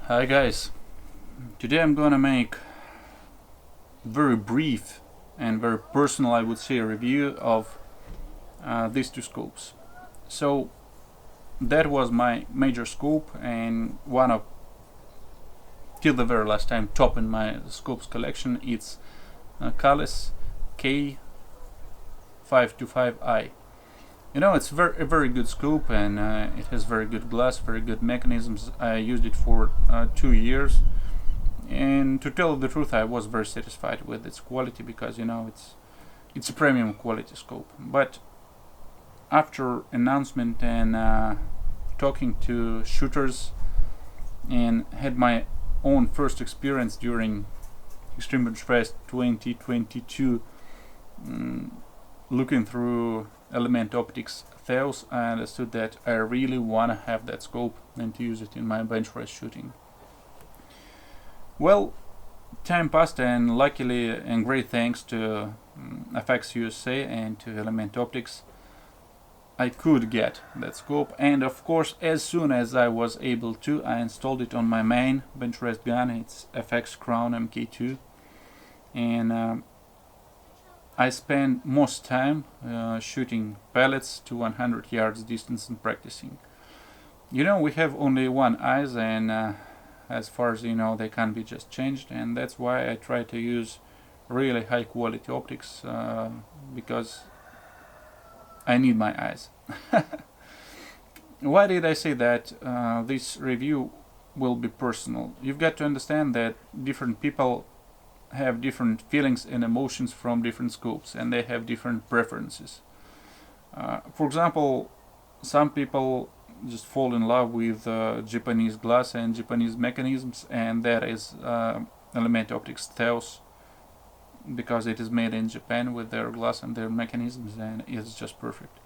Hi guys, today I'm gonna make very brief and very personal, I would say, review of these two scopes. So that was my major scope and one of, till the very last time, top in my scopes collection. It's Kahles K525i. It's a very good scope, and it has very good glass, very good mechanisms. I used it for 2 years, and to tell the truth, I was very satisfied with its quality because it's a premium quality scope. But after announcement and talking to shooters and had my own first experience during Extreme Budapest 2022, looking through Element Optics Theos, I understood that I really want to have that scope and to use it in my bench race shooting. Well, time passed, and luckily, and great thanks to FX USA and to Element Optics, I could get that scope. And of course, as soon as I was able to, I installed it on my main bench rest gun. It's FX Crown MK2, and I spend most time shooting pellets to 100 yards distance and practicing. We have only one eyes, and as far as they can be just changed, and that's why I try to use really high quality optics, because I need my eyes. Why did I say that this review will be personal? You've got to understand that different people have different feelings and emotions from different scopes, and they have different preferences. For example, some people just fall in love with Japanese glass and Japanese mechanisms, and that is Element Optics Theos, because it is made in Japan with their glass and their mechanisms, and it's just perfect.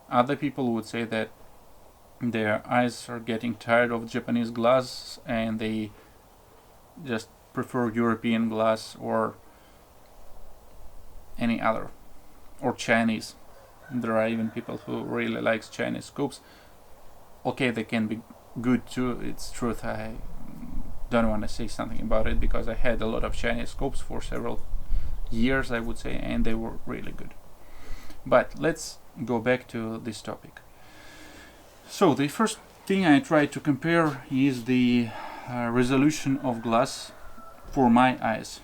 Other people would say that their eyes are getting tired of Japanese glass and they just prefer European glass or any other, or Chinese. There are even people who really likes Chinese scopes. Okay, they can be good too, it's truth. I don't want to say something about it because I had a lot of Chinese scopes for several years, I would say, and they were really good. But let's go back to this topic. So the first thing I try to compare is the resolution of glass for my eyes.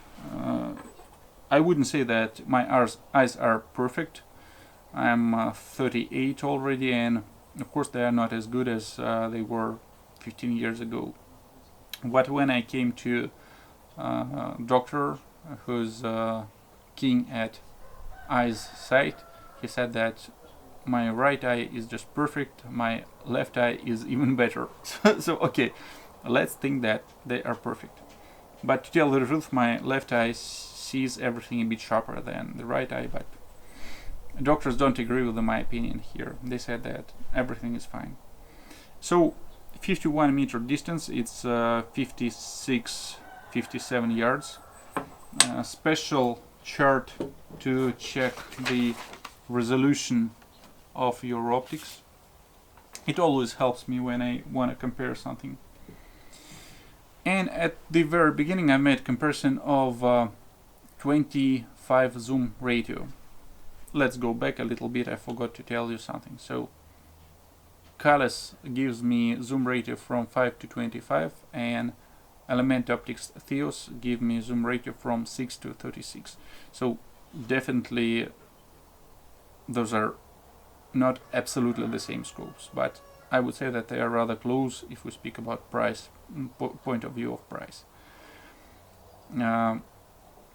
I wouldn't say that my eyes are perfect. I'm 38 already, and of course they are not as good as they were 15 years ago. But when I came to a doctor who's king at eyes sight, he said that my right eye is just perfect, my left eye is even better. So okay, let's think that they are perfect. But to tell the truth, my left eye sees everything a bit sharper than the right eye, but doctors don't agree with my opinion here. They said that everything is fine. So 51 meter distance, it's 56, 57 yards. Special chart to check the resolution of your optics. It always helps me when I want to compare something. And at the very beginning I made comparison of 25 zoom ratio. Let's go back a little bit, I forgot to tell you something. So Kahles gives me zoom ratio from 5 to 25, and Element Optics Theos give me zoom ratio from 6 to 36. So definitely those are not absolutely the same scopes, but I would say that they are rather close if we speak about price, point of view of price.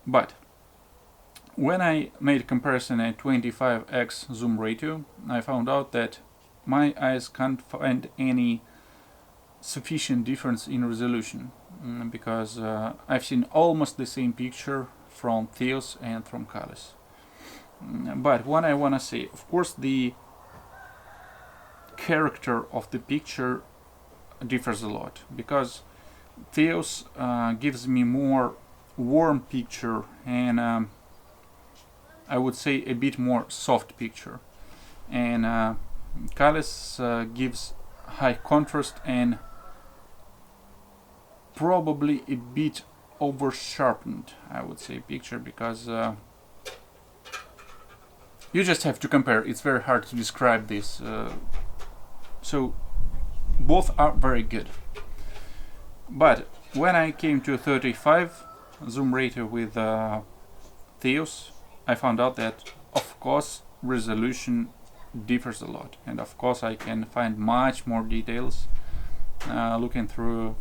But when I made comparison at 25x zoom ratio, I found out that my eyes can't find any sufficient difference in resolution, because I've seen almost the same picture from Theos and from Kahles. But what I want to say, of course, the character of the picture differs a lot, because Theos gives me more warm picture and I would say a bit more soft picture, and Kahles gives high contrast and probably a bit over sharpened, I would say, picture, because you just have to compare. It's very hard to describe this. So both are very good. But when I came to 35 zoom ratio with Theos, I found out that, of course, resolution differs a lot, and of course I can find much more details looking through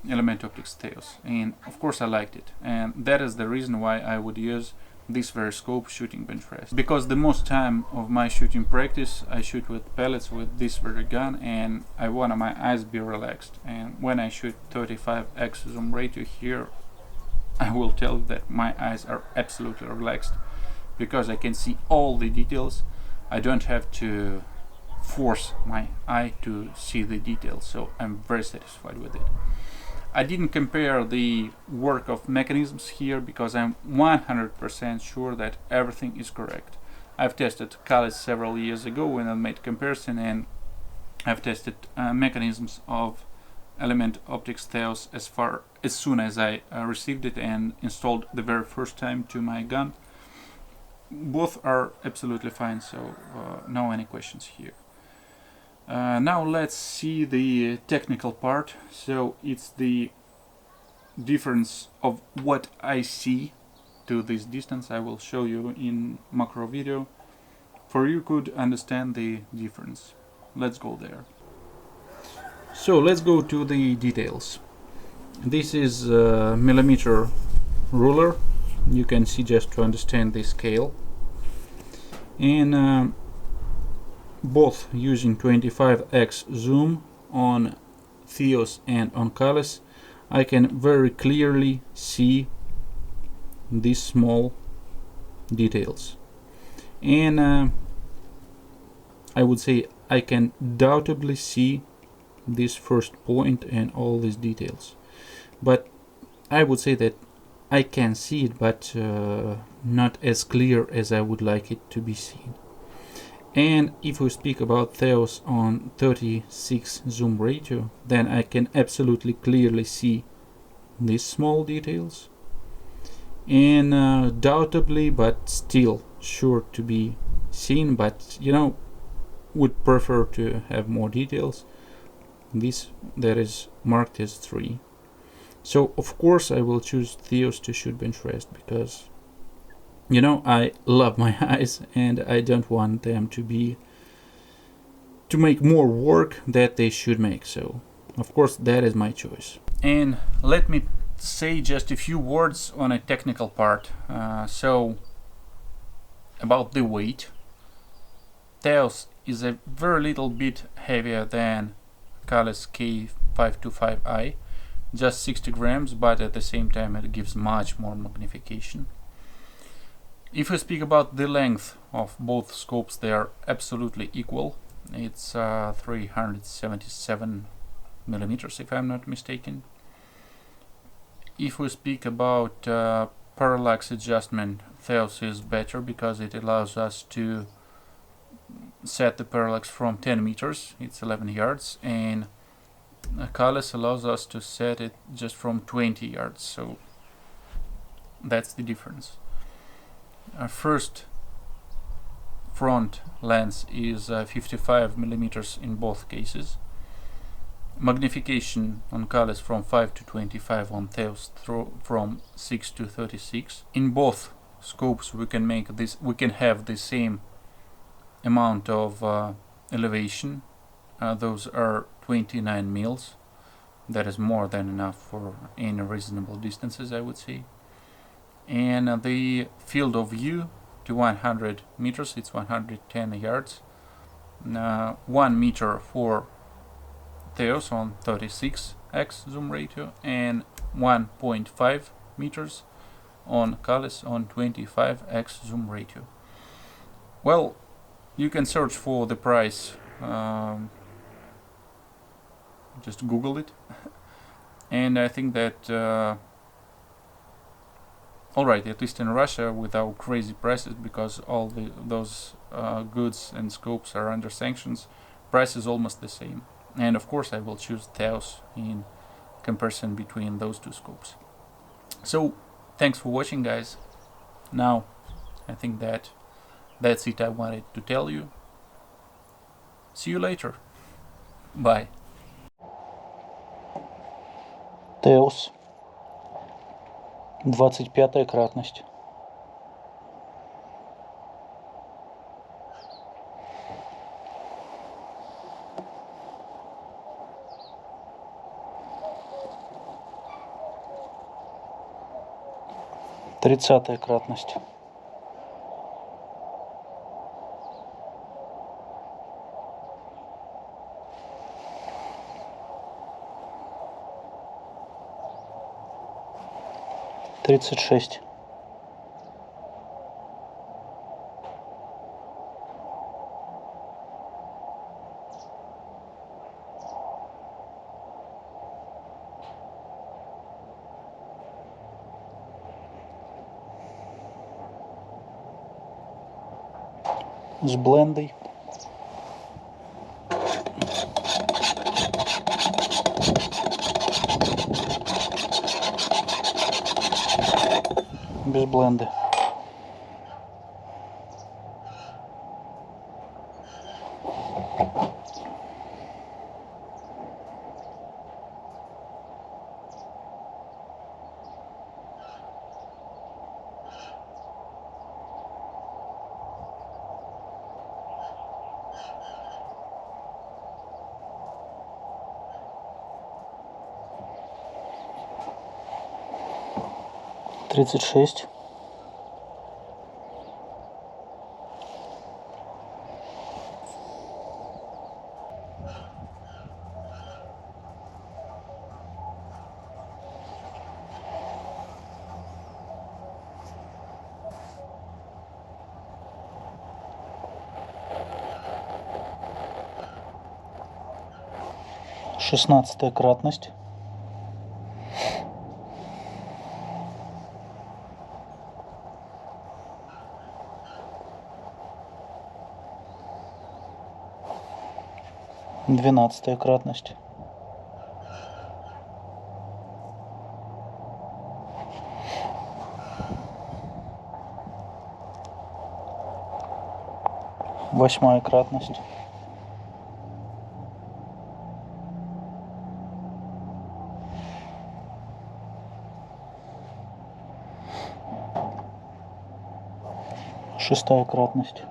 Element Optics Theos, and of course I liked it, and that is the reason why I would use this very scope shooting bench rest, because the most time of my shooting practice I shoot with pellets with this very gun, and I want my eyes be relaxed. And when I shoot 35x zoom ratio here, I will tell you that my eyes are absolutely relaxed, because I can see all the details. I don't have to force my eye to see the details, so I'm very satisfied with it. I didn't compare the work of mechanisms here because I'm 100% sure that everything is correct. I've tested Kahles several years ago when I made comparison, and I've tested mechanisms of Element Optics Theos as soon as I received it and installed the very first time to my gun. Both are absolutely fine, so no any questions here. Now let's see the technical part. So it's the difference of what I see to this distance. I will show you in macro video for you could understand the difference. Let's go there. So let's go to the details. This is a millimeter ruler. You can see just to understand the scale, and both using 25x zoom on Theos and on Kahles, I can very clearly see these small details, and I would say I can doubtably see this first point and all these details, but I would say that I can see it, but not as clear as I would like it to be seen. And if we speak about Theos on 36 zoom ratio, then I can absolutely clearly see these small details, and doubtably, but still sure to be seen, but would prefer to have more details, this that is marked as 3. So of course I will choose Theos to shoot bench rest, because I love my eyes and I don't want them to make more work that they should make. So of course that is my choice. And let me say just a few words on a technical part. So about the weight, Theos is a very little bit heavier than Kahles K525i, just 60 grams, but at the same time it gives much more magnification. If we speak about the length of both scopes, they are absolutely equal. It's 377 millimeters, if I'm not mistaken. If we speak about parallax adjustment, Theos is better because it allows us to set the parallax from 10 meters, it's 11 yards, and Kahles allows us to set it just from 20 yards, so that's the difference. Our first front lens is 55 millimeters in both cases. Magnification on Kahles from 5 to 25, on Theos from 6 to 36. In both scopes we can have the same amount of elevation. Those are 29 mils. That is more than enough for any reasonable distances, I would say. And the field of view to 100 meters, it's 110 yards. 1 meter for Theos on 36x zoom ratio, and 1.5 meters on Kahles on 25x zoom ratio. Well, you can search for the price, just Google it, and I think that alright, at least in Russia, with our crazy prices, because all those goods and scopes are under sanctions, price is almost the same. And of course I will choose Theos in comparison between those two scopes. So thanks for watching, guys. Now I think that's it I wanted to tell you. See you later. Bye. Теос. 25-я кратность. Тридцатая кратность. Тридцать шесть. С блендой. Без бленда. Тридцать шесть. Шестнадцатая кратность. Двенадцатая кратность. Восьмая кратность. Шестая кратность.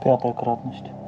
Пятая кратность.